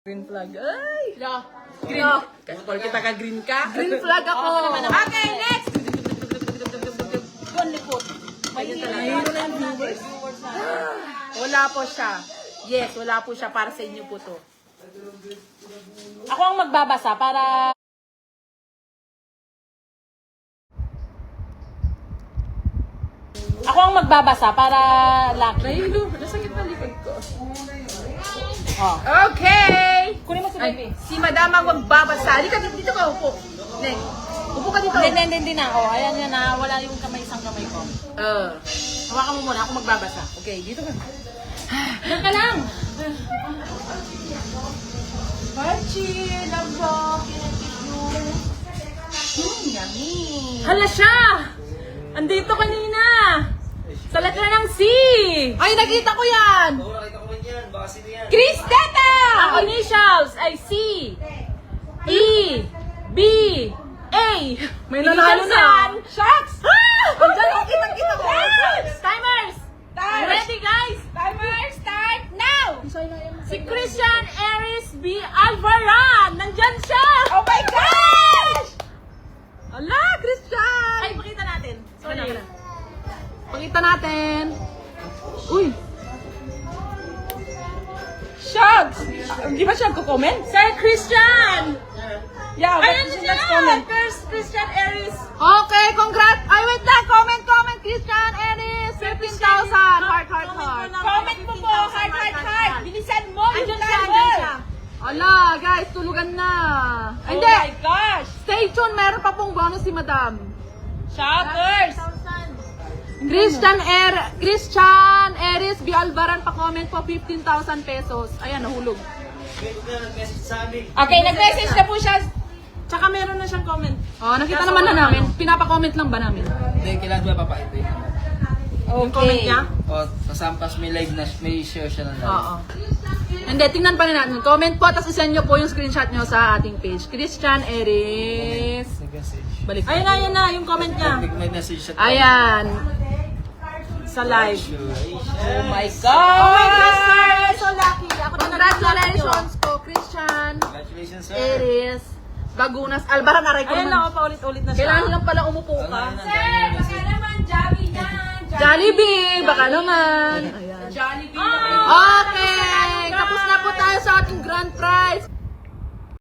Green flag. Ay! No. Green. Kung kita ka green ka. Green flag ako. Okay, next! Doon likod. Mayroon na yung viewers. Wala po siya. Yes, wala po siya. Para sa inyo po to. Ako ang magbabasa para... Ako ang magbabasa para lucky. Nahilo. Nasakit na likod ko. Oh. Okay! Kunin mo si baby. Si Madam ang magbabasa. Halika dito ka, upo. Nek, upo ka dito. Hindi na. Oh, ayan yan na. Wala yung kamay, isang kamay ko. Hawakan mo muna. Ako magbabasa. Okay, dito ka. Diyan ka lang. Archie, love dog. Yummy. Hala siya! Andito kanina! Sa letra ng C! Ay, nakita ko yan! Oo, nakita ko rin yan. Baka sino yan? Chris Teta! Ang initials ay C, E, B, A. May nanalo na. Shots! Andiyan, oh, kitang-kita ko. Timers! Ready guys? Timer, start now! Si Christian Aries B. Alvaran! Nandyan siya! Oh my gosh! Ala, Christian! Ay, pakita natin. Sorry. Pakita natin. Uy! Shucks! Di ba siya comment? Sir Christian! Yeah, Ayan but siya! let's comment. First Christian Aries. Okay, congrats! Ay, wait lang! Comment, Christian Ennis! 15,000! Heart. Comment mo po! Heart! Bilisan mo! Andyan siya. Ala, guys, tulugan na. Oh Hindi! my gosh! Stay tuned, meron pa pong bonus si Madam. Shockers! Christian Eris B. Alvaran pa-comment po, 15,000 pesos. Ayan, nahulog. Wait na, nag-message sa amin. Okay, nag-message na po siya. Tsaka meron na siyang comment. Oh, nakita naman na namin. Pinapa-comment lang ba namin? Hindi, kailangan ba papakita yun? Yung comment niya? O, kasampas may live na, may share siya ng live. Oo. Hindi, tingnan pa rin natin. Comment po, tapos isend nyo po yung screenshot nyo sa ating page. Christian Eris. Nag-message. Balik. Ayun na yung comment niya. May message siya. Ayan. Sa live. Oh My God! Oh my God, sir! So lucky. Ako din Congratulations po, Christian Congratulations, sir. Eris. Bagunas. Alvaran, aray ko Ayun naman. na, paulit-ulit na siya. Kailangan lang pala umupo Ano ka. yun, ang dami yung message. naman, Jollibee yan. Jollibee, baka naman. Ayan. Jollibee. Okay, tapos na po tayo sa ating grand prize.